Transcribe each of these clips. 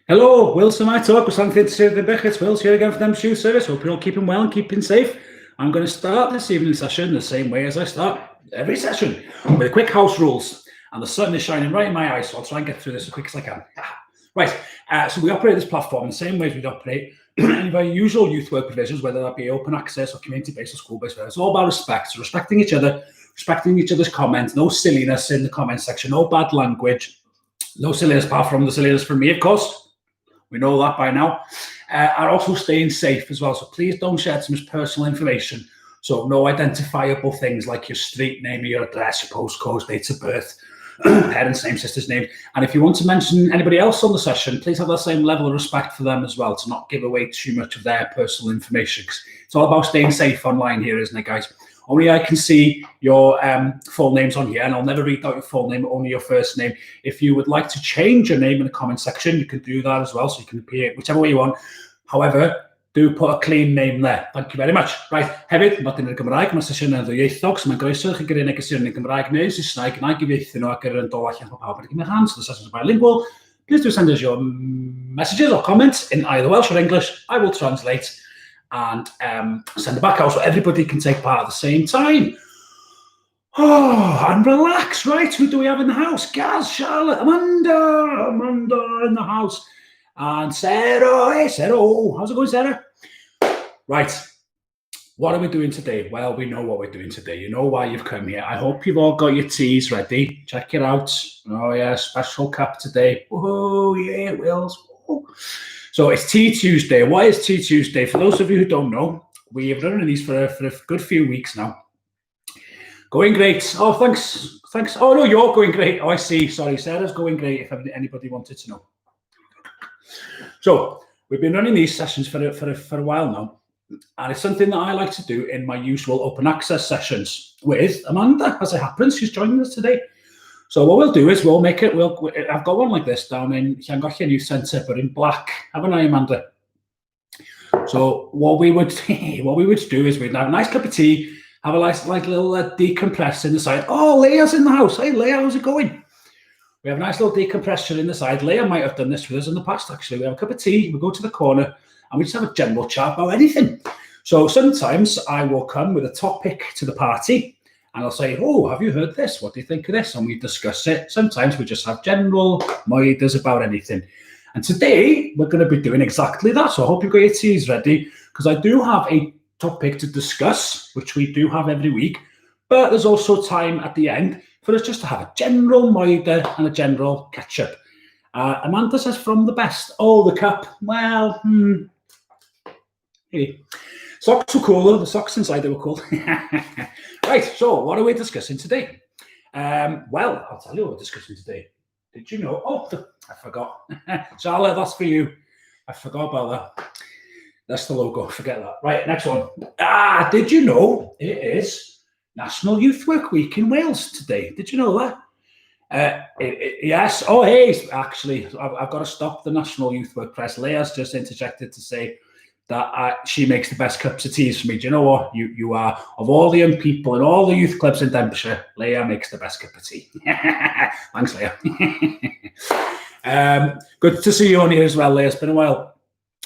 Hello, Wilson, I talk with Cysylltiedig. It's Wills here again for them shoe service. Hope you're all keeping well and keeping safe. I'm going to start this evening session the same way as I start every session, with quick house rules. And the sun is shining right in my eyes, so I'll try and get through this as quick as I can. Right, so we operate this platform the same way as we'd operate any of our usual youth work provisions, whether that be open access or community-based or school-based. It's all about respect, so respecting each other, respecting each other's comments, no silliness in the comment section, no bad language, no silliness apart from the silliness from me, of course. We know that by now. Are also staying safe as well. So please don't share too much personal information. So no identifiable things like your street name, your address, your postcode, dates of birth, parents' name, sister's name. And if you want to mention anybody else on the session, please have that same level of respect for them as well, to not give away too much of their personal information. It's all about staying safe online here, isn't it, guys? Only I can see your full names on here, and I'll never read out your full name, only your first name. If you would like to change your name in the comment section, you can do that as well, so you can appear whichever way you want. However, do put a clean name there. Thank you very much. Right, hefyd, mae dyn nhw'n Gymraeg, mae sesiwn yn ddwyieithog, so mae'n groeso chi gyrru negeseuon yn Gymraeg neu Saesneg, yna gyfieithu nhw ac yn dod allan o pawb yn give me a hand, so the sessions are bilingual. Please do send us your messages or comments in either Welsh or English. I will translate and send it back out so everybody can take part at the same time. Oh, and relax, right? Who do we have in the house? Gaz, Charlotte, Amanda in the house. And Sarah, hey Sarah, how's it going, Sarah? Right, what are we doing today? Well, we know what we're doing today. You know why you've come here. I hope you've all got your teas ready. Check it out. Oh yeah, special cup today. Oh yeah, Wills. Oh. So it's Tea Tuesday. Why is Tea Tuesday? For those of you who don't know, we have run these for a good few weeks now. Going great. Oh, thanks. Oh, no, you're going great. Oh, I see. Sorry, Sarah's going great, if anybody wanted to know. So we've been running these sessions for a while now, and it's something that I like to do in my usual open access sessions with Amanda, as it happens. She's joining us today. So what we'll do is we'll make it, I've got one like this down in Llangollen Youth Centre, but in black, haven't I, Amanda? So what we would do is we'd have a nice cup of tea, have a nice little decompress in the side. Oh, Leah's in the house. Hey, Leah, how's it going? We have a nice little decompression in the side. Leah might have done this with us in the past, actually. We have a cup of tea, we go to the corner, and we just have a general chat about anything. So sometimes I will come with a topic to the party, and I'll say, oh, have you heard this? What do you think of this? And we discuss it. Sometimes we just have general moidas about anything. And today, we're going to be doing exactly that. So I hope you've got your teas ready, because I do have a topic to discuss, which we do have every week. But there's also time at the end for us just to have a general moida and a general catch-up. Amanda says, from the best. Oh, the cup. Well, Hey. Socks were cooler. The socks inside, they were cool. Right, so what are we discussing today? Well, I'll tell you what we're discussing today. Did you know? Oh, I forgot. Charlotte, that's for you. I forgot about that. That's the logo. Forget that. Right, next one. Did you know it is National Youth Work Week in Wales today? Did you know that? Yes. Oh, hey, actually, I've got to stop the National Youth Work Press. Leah's just interjected to say that she makes the best cups of teas for me. Do you know what? You are, of all the young people in all the youth clubs in Denbighshire, Leah makes the best cup of tea. Thanks, Leah. Good to see you on here as well, Leah. It's been a while.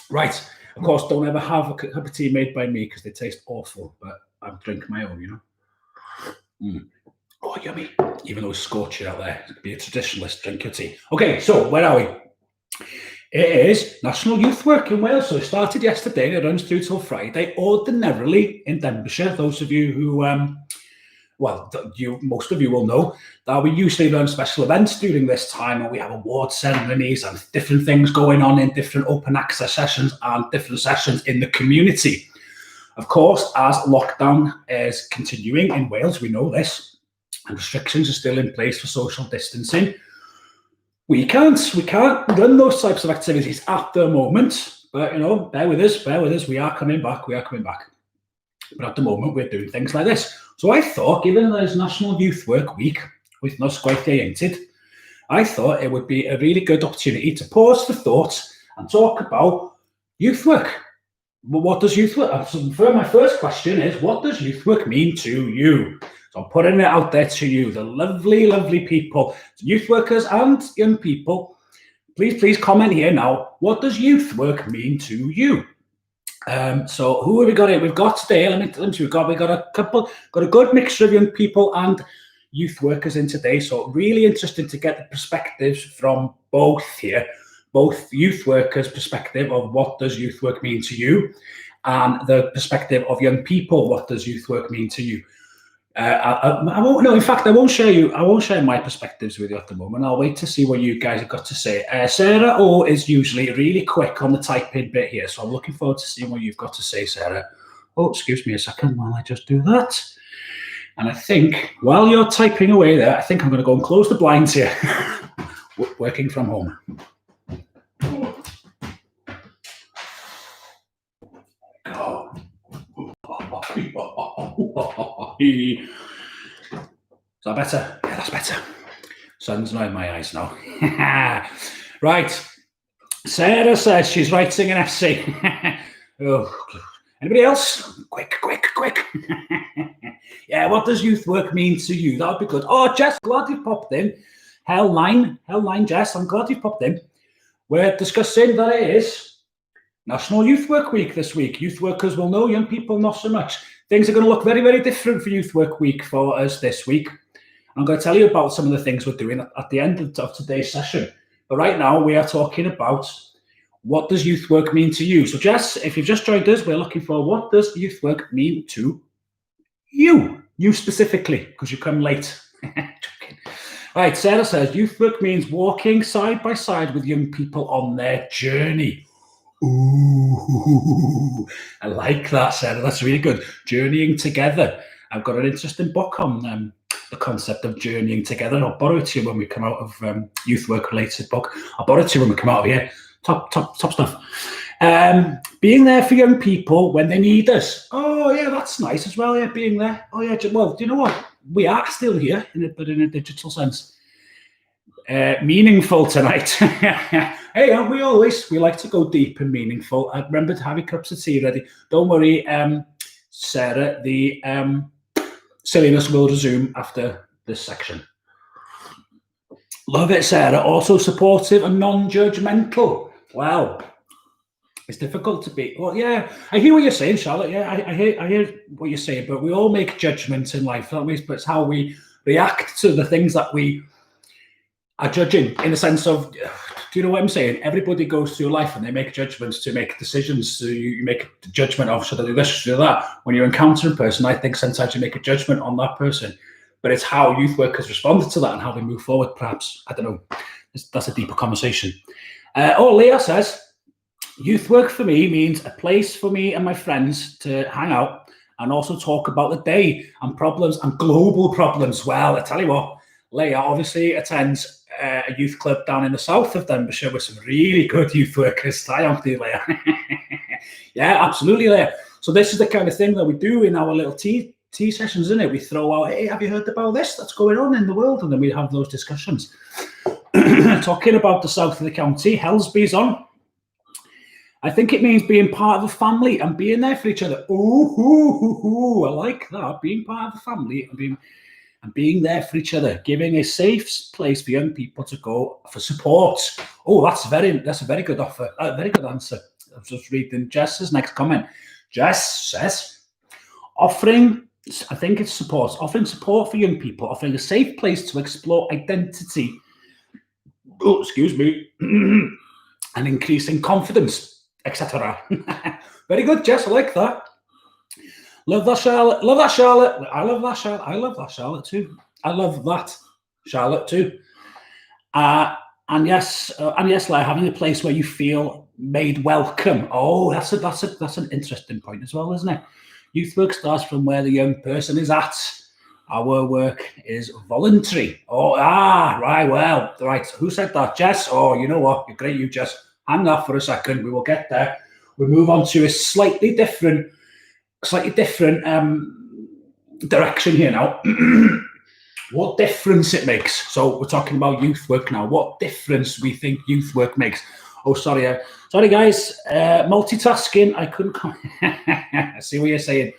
Right. Of course, don't ever have a cup of tea made by me because they taste awful, but I drink my own, you know. Oh, yummy. Even though it's scorching out there, be a traditionalist, drink your tea. Okay, so where are we? It is National Youth Work in Wales. So it started yesterday and it runs through till Friday. Ordinarily in Denbighshire, those of you who, most of you will know that we usually run special events during this time, and we have award ceremonies and different things going on in different open access sessions and different sessions in the community. Of course, as lockdown is continuing in Wales, we know this, and restrictions are still in place for social distancing. We can't run those types of activities at the moment, but, you know, bear with us, we are coming back. But at the moment, we're doing things like this. So I thought, given there's National Youth Work Week, with no Sgwrs Ieuenctid, I thought it would be a really good opportunity to pause for thought and talk about youth work. What does youth work? So my first question is, what does youth work mean to you? So I'm putting it out there to you, the lovely, lovely people, youth workers and young people. please comment here now. What does youth work mean to you? So who have we got here? We've got today, let me see, we've got a good mixture of young people and youth workers in today. So really interesting to get the perspectives from both here, both youth workers' perspective of what does youth work mean to you, and the perspective of young people, what does youth work mean to you? I won't. No, in fact, I won't share my perspectives with you at the moment. I'll wait to see what you guys have got to say. Sarah O is usually really quick on the typing bit here, so I'm looking forward to seeing what you've got to say, Sarah. Oh, excuse me a second while I just do that. And I think while you're typing away there, I think I'm going to go and close the blinds here. Working from home. Is that better? Yeah, that's better. Sun's not in my eyes now. Right. Sarah says she's writing an essay. Oh, anybody else? Quick. Yeah, what does youth work mean to you? That would be good. Oh, Jess, glad you popped in. Hell 9, Jess, I'm glad you popped in. We're discussing that it is National Youth Work Week this week. Youth workers will know, young people not so much. Things are going to look very, very different for Youth Work Week for us this week. I'm going to tell you about some of the things we're doing at the end of today's session. But right now, we are talking about what does youth work mean to you. So Jess, if you've just joined us, we're looking for what does youth work mean to you? You specifically, because you come late. Right, Sarah says, youth work means walking side by side with young people on their journey. Ooh, I like that, Sarah. That's really good. Journeying together. I've got an interesting book on the concept of journeying together. I'll borrow it to you when we come out of youth work related book. I'll borrow it to you when we come out of here. Top stuff. Being there for young people when they need us. Oh yeah, that's nice as well. Yeah, being there. Oh yeah. Well, do you know what? We are still here, but in a digital sense. Meaningful tonight. Hey, aren't we always? We like to go deep and meaningful. I remember to have your cups of tea ready. Don't worry, Sarah, the silliness will resume after this section. Love it, Sarah. Also supportive and non-judgmental. Wow. It's difficult to be. Well, yeah, I hear what you're saying, Charlotte. Yeah, I hear what you're saying, but we all make judgments in life, don't we? But it's how we react to the things that we are judging, in the sense of, do you know what I'm saying? Everybody goes through life and they make judgments to make decisions. So you make a judgment of, should I do this, should I do that? When you encounter a person, I think sometimes you make a judgment on that person, but it's how youth workers responded to that and how they move forward, perhaps. I don't know. That's a deeper conversation. Leah says, youth work for me means a place for me and my friends to hang out and also talk about the day and problems and global problems. Well, I tell you what, Leah obviously attends a youth club down in the south of Denbighshire with some really good youth workers. Triumph, Leah. Yeah, absolutely, Leah. So this is the kind of thing that we do in our little tea sessions, isn't it? We throw out, hey, have you heard about this that's going on in the world? And then we have those discussions. Talking about the south of the county, Helsby's on. I think it means being part of a family and being there for each other. Ooh, I like that. Being part of a family and being there for each other, giving a safe place for young people to go for support. Oh, that's a very good offer. A very good answer. I was just reading Jess's next comment. Jess says, offering support for young people, offering a safe place to explore identity. Oh, excuse me. And increasing confidence, etc. Very good, Jess. I like that. Love that, Charlotte. Love that, Charlotte. I love that, Charlotte. I love that, Charlotte too. I love that, Charlotte too. And yes, like having a place where you feel made welcome. Oh, that's an interesting point as well, isn't it? Youth work starts from where the young person is at. Our work is voluntary. Oh, right. Well, right. Who said that, Jess? Oh, you know what? You're great, you Jess. Hang off for a second. We will get there. We move on to a slightly different direction here now. What difference it makes. So we're talking about youth work now. What difference we think youth work makes. Oh, sorry guys. Multitasking. I couldn't come. I see what you're saying.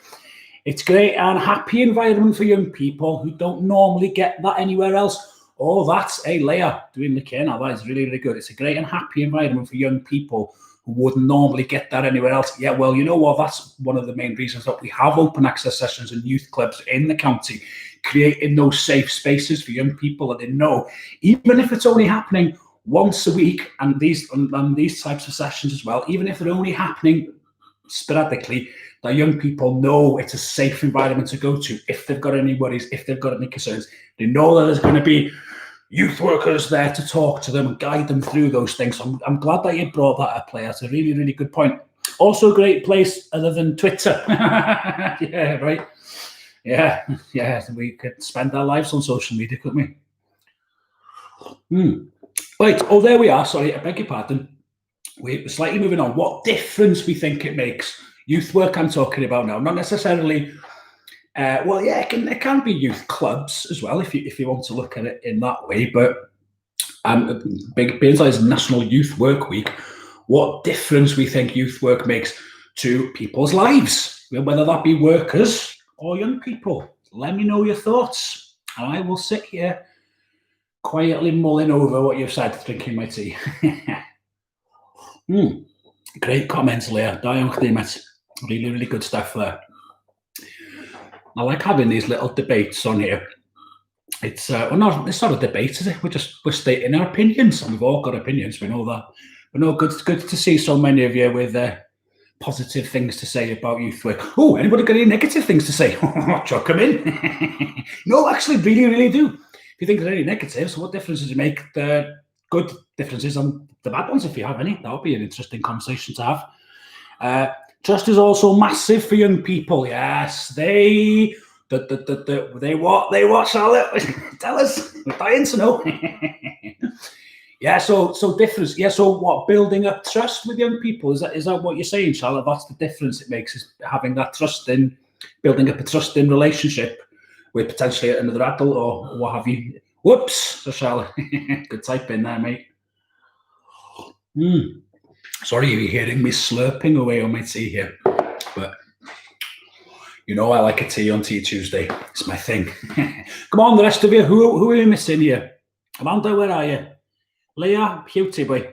It's great and happy environment for young people who don't normally get that anywhere else. Oh, that's a Leah doing the care now. That is really, really good. It's a great and happy environment for young people who wouldn't normally get that anywhere else. Yeah, well, you know what? That's one of the main reasons that we have open access sessions and youth clubs in the county, creating those safe spaces for young people that they know, even if it's only happening once a week, and these types of sessions as well, even if they're only happening sporadically, that young people know it's a safe environment to go to. If they've got any worries, if they've got any concerns, they know that there's going to be youth workers there to talk to them and guide them through those things. So I'm glad that you brought that up, Claire. That's a really, really good point. Also a great place other than Twitter. Yeah, right. Yeah, we could spend our lives on social media, couldn't we? Right, oh, there we are. Sorry, I beg your pardon. We're slightly moving on. What difference we think it makes? Youth work I'm talking about now, not necessarily. Well, yeah, it can be youth clubs as well if you want to look at it in that way. But being as National Youth Work Week, what difference we think youth work makes to people's lives, whether that be workers or young people. Let me know your thoughts, and I will sit here quietly mulling over what you've said, drinking my tea. Great comments, Leah. Really, really good stuff there. I like having these little debates on here. It's not a debate, is it? We're stating our opinions, and we've all got opinions. We know that. But no, good to see so many of you with positive things to say about youth work. Oh, anybody got any negative things to say? Chuck them in. No, actually, really, really do. If you think there's any negatives, what difference does it make? The good differences and the bad ones, if you have any. That would be an interesting conversation to have. Trust is also massive for young people. Yes, they what, Charlotte? Tell us. We're dying to know. Yeah, so difference. Yeah, so what? Building up trust with young people. Is that what you're saying, Charlotte? That's the difference it makes, is having that trust in, building up a trusting relationship with potentially another adult or what have you. Whoops, so Charlotte. Good type in there, mate. Sorry, you're hearing me slurping away on my tea here, but you know I like a tea on Tea Tuesday. It's my thing. Come on, the rest of you. Who are you missing here? Amanda, where are you? Leah, Cutie boy.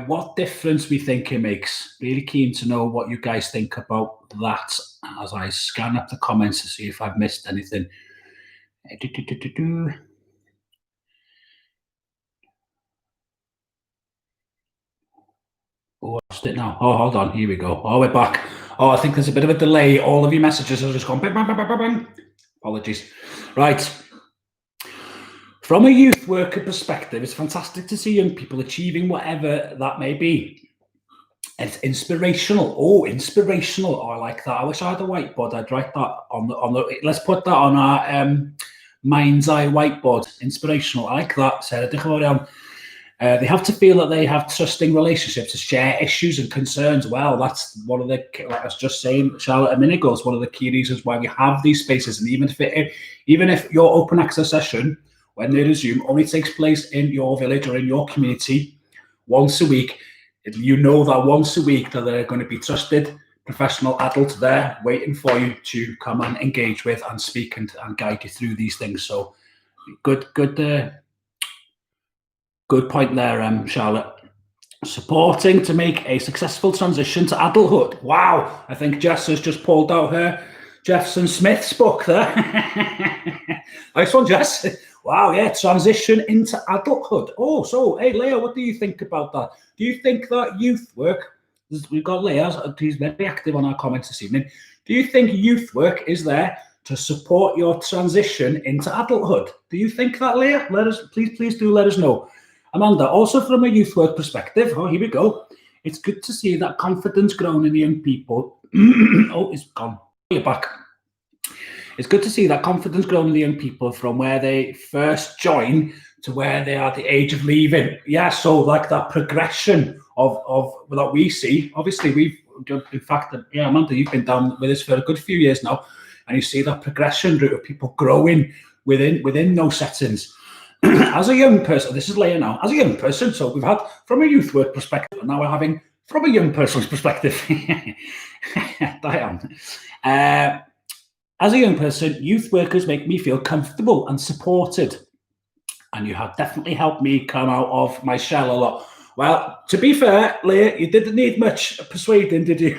What difference we think it makes? Really keen to know what you guys think about that as I scan up the comments to see if I've missed anything. Oh, I lost it now. Oh, hold on. Here we go. Oh, we're back. Oh, I think there's a bit of a delay. All of your messages have just gone bang, bang, bang, bang, bang. Apologies. Right. From a youth worker perspective, it's fantastic to see young people achieving whatever that may be. It's inspirational. Oh, inspirational. Oh, I like that. I wish I had a whiteboard. I'd write that on the. Let's put that on our mind's eye whiteboard. Inspirational. I like that. Sarah, they have to feel that they have trusting relationships to share issues and concerns. Well, that's one of the, like I was just saying, Charlotte, a minute ago, it's one of the key reasons why we have these spaces. And even if your open access session, when they resume, only takes place in your village or in your community once a week, you know that once a week that there are going to be trusted professional adults there waiting for you to come and engage with and speak and guide you through these things. So good point there, Charlotte. Supporting to make a successful transition to adulthood. Wow, I think Jess has just pulled out her Jefferson Smith's book there. Nice one, Jess. Wow, yeah, transition into adulthood. Oh, so, hey, Leah, what do you think about that? Do you think that youth work, we've got Leah, she's very active on our comments this evening. Do you think youth work is there to support your transition into adulthood? Do you think that, Leah? Please do let us know. Amanda, also from a youth work perspective, oh, here we go. It's good to see that confidence grown in the young people. Oh, it's gone. You're back. It's good to see that confidence grown in the young people from where they first join to where they are at the age of leaving. Yeah, so like that progression of that we see. Obviously, in fact, yeah, Amanda, you've been down with us for a good few years now, and you see that progression route of people growing within those settings. As a young person, this is Leah now, as a young person, so we've had from a youth work perspective, and now we're having from a young person's perspective. Diane. As a young person, youth workers make me feel comfortable and supported. and you have definitely helped me come out of my shell a lot. Well, to be fair, Leah, you didn't need much persuading, did you?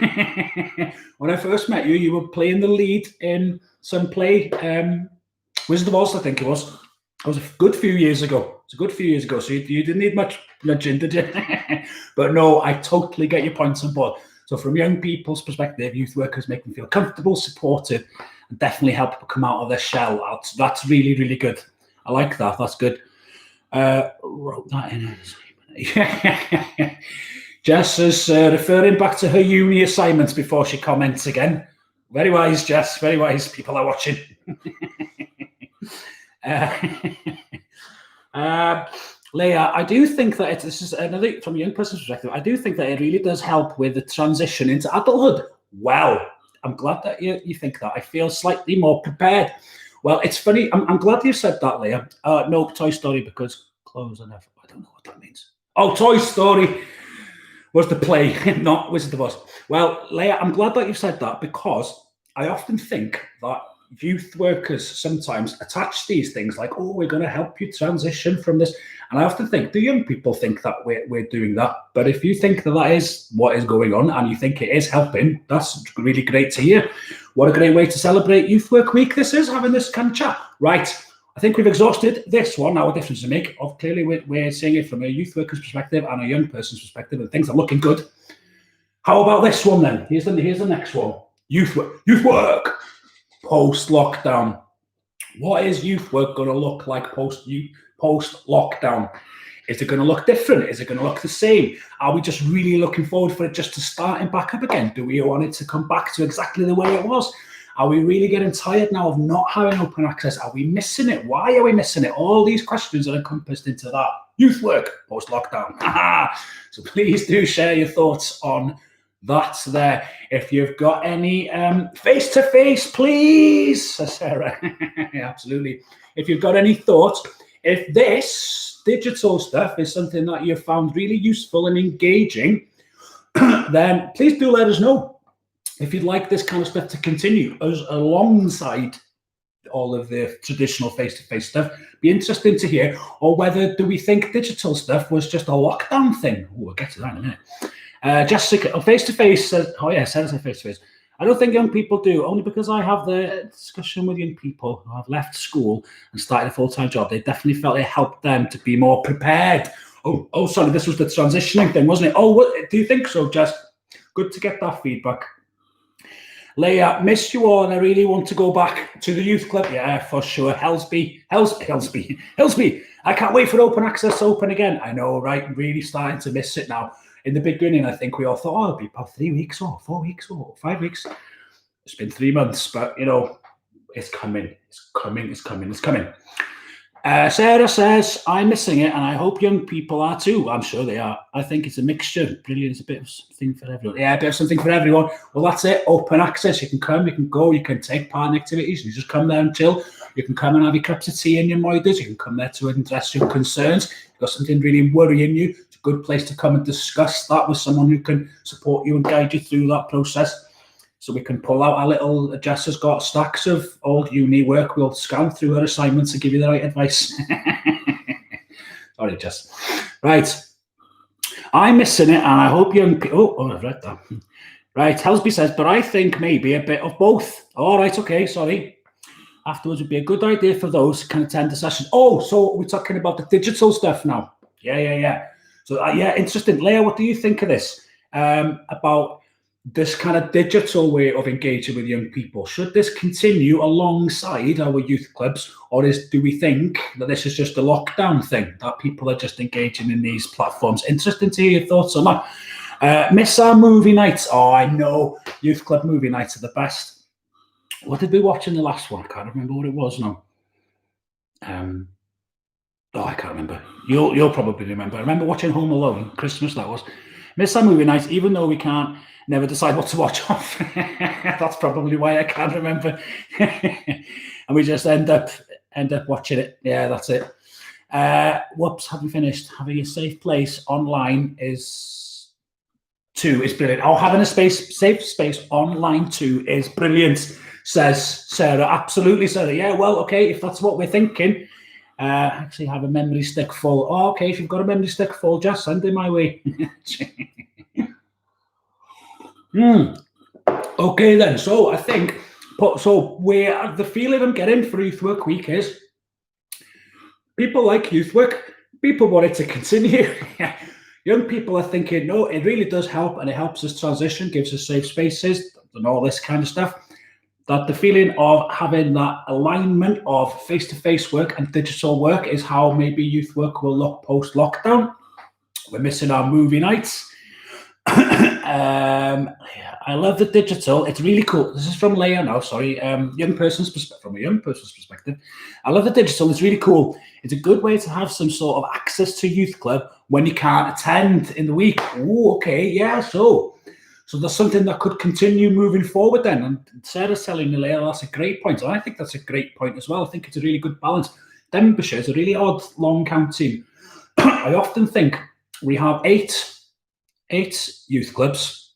When I first met you, you were playing the lead in some play, Wizard of Oz, I think it was. It was a good few years ago. It's a good few years ago, so you didn't need much nudging, did you? But no, I totally get your points on board. So from young people's perspective, youth workers make them feel comfortable, supported, and definitely help people come out of their shell. That's really, really good. I like that. That's good. Wrote that in. Jess is referring back to her uni assignments before she comments again. Very wise, Jess. Very wise. People are watching. Leah, I do think that this is another from a young person's perspective. I do think that it really does help with the transition into adulthood. Well, I'm glad that you think that. I feel slightly more prepared. Well, it's funny. I'm glad you said that, Leah. No, Toy Story, because clothes are never. I don't know what that means. Oh, Toy Story was the play, not Wizard of Oz. Well, Leah, I'm glad that you said that, because I often think that youth workers sometimes attach these things like, oh, we're going to help you transition from this. And I often think, do young people think that we're doing that? But if you think that is what is going on and you think it is helping, that's really great to hear. What a great way to celebrate Youth Work Week this is, having this kind of chat. Right. I think we've exhausted this one. Now, a difference to make. Clearly, we're seeing it from a youth worker's perspective and a young person's perspective, and things are looking good. How about this one then? Here's the next one. Youth work post-lockdown. What is youth work going to look like post-lockdown? Is it going to look different? Is it going to look the same? Are we just really looking forward for it just to starting back up again? Do we want it to come back to exactly the way it was? Are we really getting tired now of not having open access? Are we missing it? Why are we missing it? All these questions are encompassed into that. Youth work post-lockdown. So please do share your thoughts on that there. If you've got any face-to-face, please, Sarah. Absolutely. If you've got any thoughts, if this digital stuff is something that you've found really useful and engaging, then please do let us know. If you'd like this kind of stuff to continue alongside all of the traditional face-to-face stuff, be interesting to hear. Or whether do we think digital stuff was just a lockdown thing? Oh, we'll get to that in a minute. Jessica, face-to-face says, oh yeah, Sarah said face-to-face. I don't think young people do, only because I have the discussion with young people who have left school and started a full-time job. They definitely felt it helped them to be more prepared. Oh, sorry, this was the transitioning thing, wasn't it? Oh, what, do you think so, Jess? Good to get that feedback. Leah, miss you all, and I really want to go back to the youth club. Yeah, for sure. Helsby. I can't wait for open access to open again. I know, right? I'm really starting to miss it now. In the beginning, I think we all thought, it'll be about 3 weeks or 4 weeks or 5 weeks. It's been 3 months, but, it's coming. It's coming. Sarah says, I'm missing it, and I hope young people are too. I'm sure they are. I think it's a mixture. Brilliant. It's a bit of something for everyone. Yeah, a bit of something for everyone. Well, that's it. Open access. You can come, you can go, you can take part in activities. You just come there and chill. You can come and have your cups of tea and your moiders. You can come there to address your concerns. If you've got something really worrying you, it's a good place to come and discuss that with someone who can support you and guide you through that process. So we can pull out our little, Jess has got stacks of old uni work. We'll scan through her assignments and give you the right advice. Sorry, Jess. Right. I'm missing it, and I hope young people... Oh, I've read that. Right, Helsby says, but I think maybe a bit of both. All right, okay, sorry. Afterwards would be a good idea for those who can attend the session. Oh, so we're talking about the digital stuff now. Yeah. So, interesting. Leah, what do you think of this? About this kind of digital way of engaging with young people? Should this continue alongside our youth clubs, or do we think that this is just a lockdown thing, that people are just engaging in these platforms? Interesting to hear your thoughts on that. Miss our movie nights. Oh, I know. Youth club movie nights are the best. What did we watch in the last one? I can't remember what it was now. I can't remember. You'll probably remember. I remember watching Home Alone, Christmas that was. Miss our movie nights, even though we can't never decide what to watch off. That's probably why I can't remember. And we just end up watching it. Yeah, that's it. Whoops, have we finished? Having a safe place online is brilliant. Oh, having a safe space online too is brilliant, says Sarah. Absolutely, Sarah. Yeah, well, okay, if that's what we're thinking. Actually have a memory stick full. Oh, okay, if you've got a memory stick full, just send it my way. Okay then, so I think, where the feeling I'm getting for Youth Work Week is people like youth work, people want it to continue. Young people are thinking, no, it really does help, and it helps us transition, gives us safe spaces and all this kind of stuff. That the feeling of having that alignment of face-to-face work and digital work is how maybe youth work will look post-lockdown. We're missing our movie nights. I love the digital. It's really cool. This is from Leia now, sorry. From a young person's perspective. I love the digital. It's really cool. It's a good way to have some sort of access to youth club when you can't attend in the week. Oh, okay, yeah, so there's something that could continue moving forward then. And Sarah's telling me, Leia, that's a great point. And I think that's a great point as well. I think it's a really good balance. Denbighshire is a really odd long count team. I often think we have eight youth clubs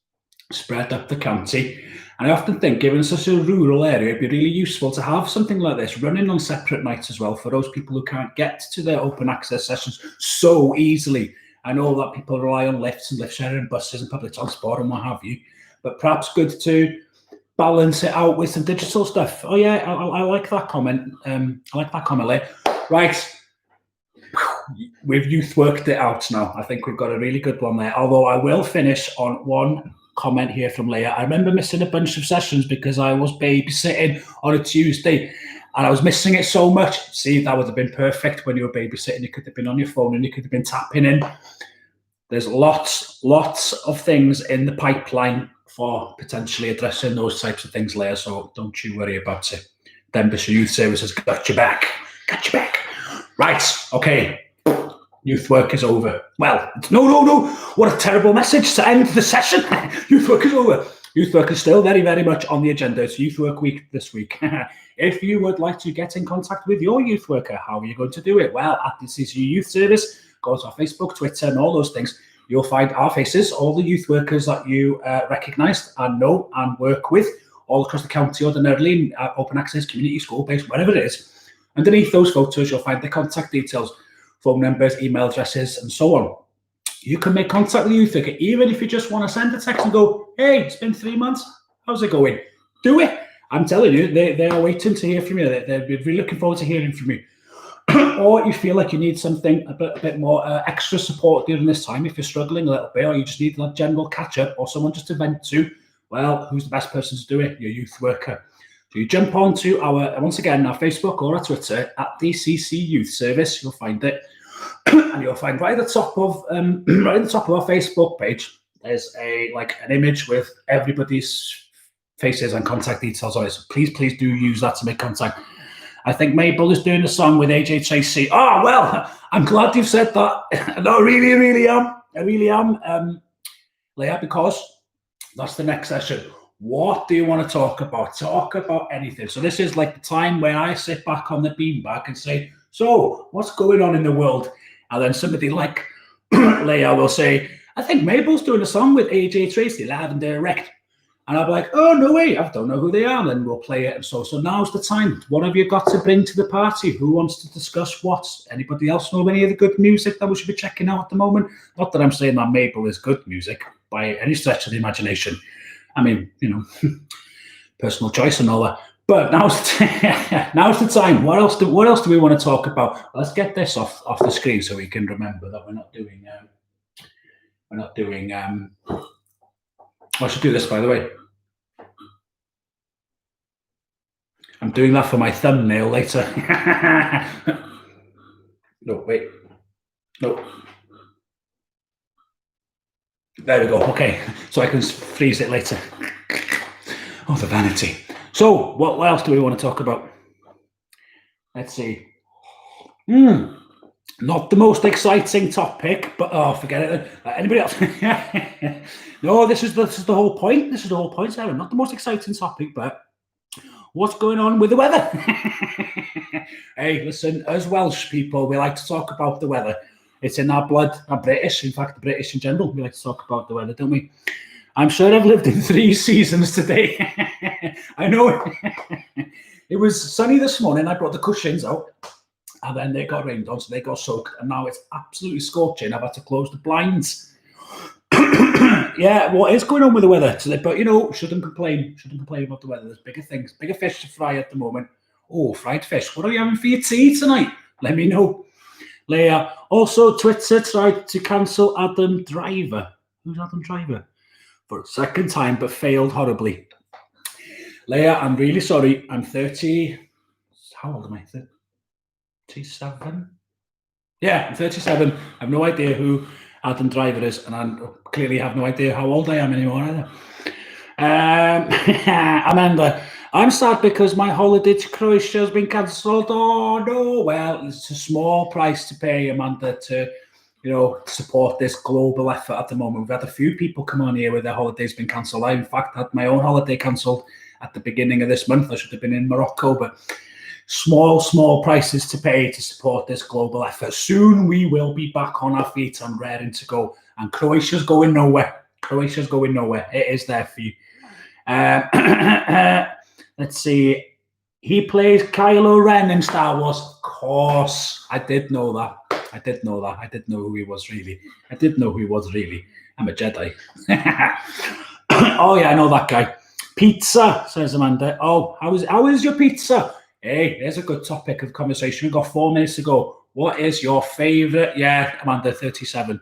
spread up the county. And I often think, given such a rural area, it'd be really useful to have something like this running on separate nights as well for those people who can't get to their open access sessions so easily. I know that people rely on lifts and lift sharing buses and public transport and what have you, but perhaps good to balance it out with some digital stuff. Oh yeah, I like that comment. I like that comment, Leigh. Right. We've youth worked it out now. I think we've got a really good one there. Although I will finish on one comment here from Leia. I remember missing a bunch of sessions because I was babysitting on a Tuesday and I was missing it so much. See, that would have been perfect when you were babysitting. You could have been on your phone and you could have been tapping in. There's lots of things in the pipeline for potentially addressing those types of things, Leia, so don't you worry about it. Denbighshire Youth Services got your back. Got your back. Right, okay. Youth work is over. Well, no. What a terrible message to end the session. Youth work is over. Youth work is still very, very much on the agenda. It's Youth Work Week this week. If you would like to get in contact with your youth worker, how are you going to do it? Well, at the CCU Youth Service, go to our Facebook, Twitter, and all those things. You'll find our faces, all the youth workers that you recognise and know and work with all across the county, ordinarily, open access, community, school-based, whatever it is. Underneath those photos, you'll find the contact details, phone numbers, email addresses, and so on. You can make contact with the youth worker, even if you just want to send a text and go, hey, it's been 3 months. How's it going? Do it. I'm telling you, they are waiting to hear from you. They're really looking forward to hearing from you. Or you feel like you need something a bit more extra support during this time, if you're struggling a little bit, or you just need that general catch-up or someone just to vent to, well, who's the best person to do it? Your youth worker. So you jump onto our Facebook or our Twitter at DCC Youth Service. You'll find it, and you'll find right at the top of our Facebook page. There's an image with everybody's faces and contact details on it. So please do use that to make contact. I think Mabel is doing a song with AJ Tracy. Oh well, I'm glad you've said that. No, I really am, Leah, because that's the next session. What do you want to talk about? Talk about anything. So this is like the time where I sit back on the beanbag and say, so what's going on in the world? And then somebody like Leah will say, I think Mabel's doing a song with AJ Tracy, live and direct. And I'll be like, oh, no way, I don't know who they are. And then we'll play it. And so now's the time. What have you got to bring to the party? Who wants to discuss what? Anybody else know any of the good music that we should be checking out at the moment? Not that I'm saying that Mabel is good music by any stretch of the imagination. I mean, personal choice and all that. But now's the time. What else do we want to talk about? Let's get this off the screen so we can remember that we're not doing. I should do this, by the way. I'm doing that for my thumbnail later. No, wait. No. There we go. Okay, so I can freeze it later. Oh, the vanity. So, what else do we want to talk about? Let's see. Not the most exciting topic, but forget it. Anybody else? No, this is the whole point. This is the whole point, Sarah. Not the most exciting topic, but what's going on with the weather? Hey, listen, as Welsh people, we like to talk about the weather. It's in our blood. Our British, in fact, the British in general, we like to talk about the weather, don't we? I'm sure I've lived in 3 seasons today. I know it. It was sunny this morning. I brought the cushions out. and then they got rained on, so they got soaked, and now it's absolutely scorching. I've had to close the blinds. Yeah, what is going on with the weather? So but shouldn't complain about the weather. There's bigger things, bigger fish to fry at the moment. Oh, fried fish. What are you having for your tea tonight? Let me know. Leah. Also, Twitter tried to cancel Adam Driver. Who's Adam Driver? For a second time, but failed horribly. Leah, I'm really sorry. I'm 30. How old am I? 37? Yeah, I'm 37. I have no idea who Adam Driver is, and I clearly have no idea how old I am anymore either. Amanda, I'm sad because my holiday to Croatia has been cancelled. Oh no, well, it's a small price to pay, Amanda, to support this global effort at the moment. We've had a few people come on here where their holiday's been cancelled. I, in fact, had my own holiday cancelled at the beginning of this month. I should have been in Morocco, but small prices to pay to support this global effort. Soon we will be back on our feet and raring to go. And Croatia's going nowhere. It is there for you. Let's see. He plays Kylo Ren in Star Wars. Of course, I did know that. I did know who he was really. I'm a Jedi. Oh yeah, I know that guy. Pizza, says Amanda. Oh, how is your pizza? Hey, there's a good topic of conversation. We've got 4 minutes to go. What is your favourite? Yeah, Amanda, 37.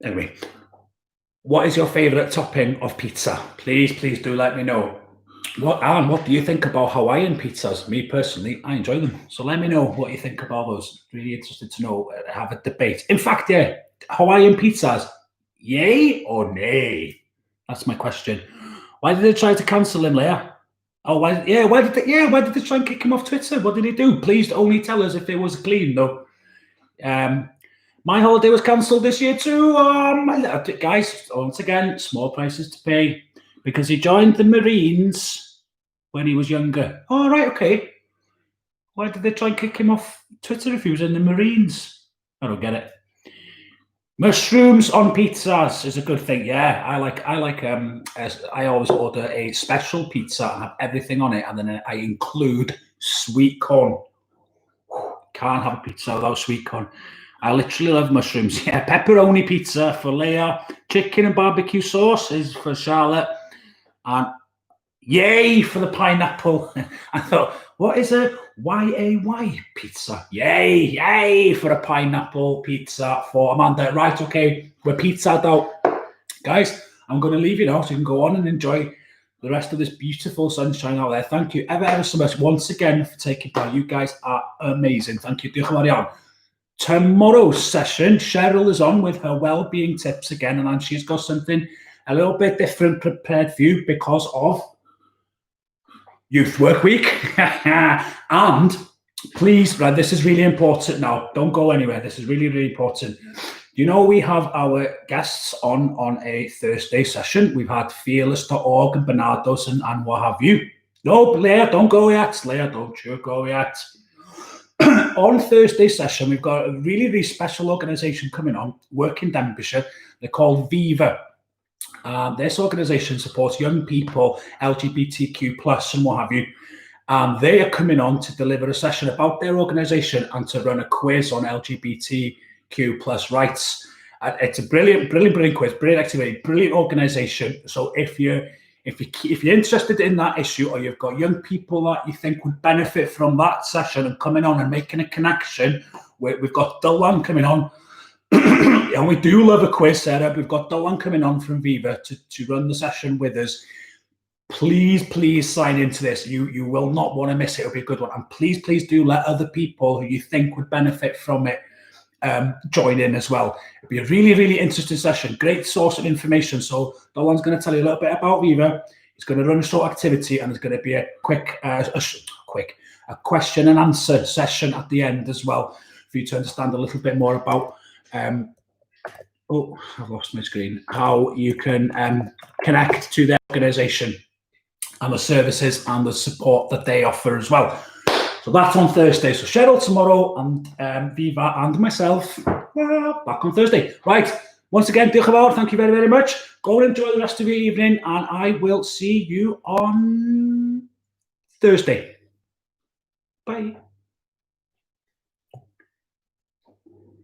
Anyway, what is your favourite topping of pizza? Please do let me know. What do you think about Hawaiian pizzas? Me personally, I enjoy them. So let me know what you think about those. Really interested to know. Have a debate. In fact, yeah, Hawaiian pizzas, yay or nay? That's my question. Why did they try to cancel him, Leah? Oh, why did they try and kick him off Twitter? What did he do? Please only tell us if it was clean, though. My holiday was cancelled this year too. Guys, once again, small prices to pay because he joined the Marines when he was younger. Oh, right, okay. Why did they try and kick him off Twitter if he was in the Marines? I don't get it. Mushrooms on pizzas is a good thing. Yeah, I like. I always order a special pizza and have everything on it, and then I include sweet corn. Can't have a pizza without sweet corn. I literally love mushrooms. Yeah, pepperoni pizza for Leah. Chicken and barbecue sauce is for Charlotte. And yay for the pineapple. I thought, what is a YAY pizza? Yay for a pineapple pizza for Amanda. Right, okay, we're pizzaed out. Guys, I'm going to leave you now so you can go on and enjoy the rest of this beautiful sunshine out there. Thank you ever so much once again for taking part. You guys are amazing. Thank you. Diolch yn fawr iawn. Tomorrow's session, Cheryl is on with her well-being tips again, and she's got something a little bit different prepared for you because of Youth Work Week. And please, right, this is really important now. Don't go anywhere. This is really, really important. We have our guests on a Thursday session. We've had Fearless.org and Bernardo's and what have you. No, Leah, don't go yet. Leah, don't you go yet. On Thursday session, we've got a really, really special organisation coming on, work in Denbighshire. They're called Viva. This organisation supports young people, LGBTQ plus and what have you. They are coming on to deliver a session about their organisation and to run a quiz on LGBTQ plus rights. It's a brilliant quiz, brilliant activity, brilliant organisation. So if you're interested in that issue, or you've got young people that you think would benefit from that session and coming on and making a connection, we've got Dylan coming on. And we do love a quiz, Sarah. We've got Dylan coming on from Viva to run the session with us. Please sign into this. You will not want to miss it. It'll be a good one. And please do let other people who you think would benefit from it join in as well. It'll be a really, really interesting session. Great source of information. So Dylan's going to tell you a little bit about Viva. He's going to run a short activity, and there's going to be a quick question and answer session at the end as well for you to understand a little bit more about I've lost my screen. How you can connect to their organisation and the services and the support that they offer as well. So that's on Thursday. So Cheryl tomorrow and Viva and myself back on Thursday. Right. Once again, diolch yn fawr. Thank you very, very much. Go and enjoy the rest of your evening, and I will see you on Thursday. Bye.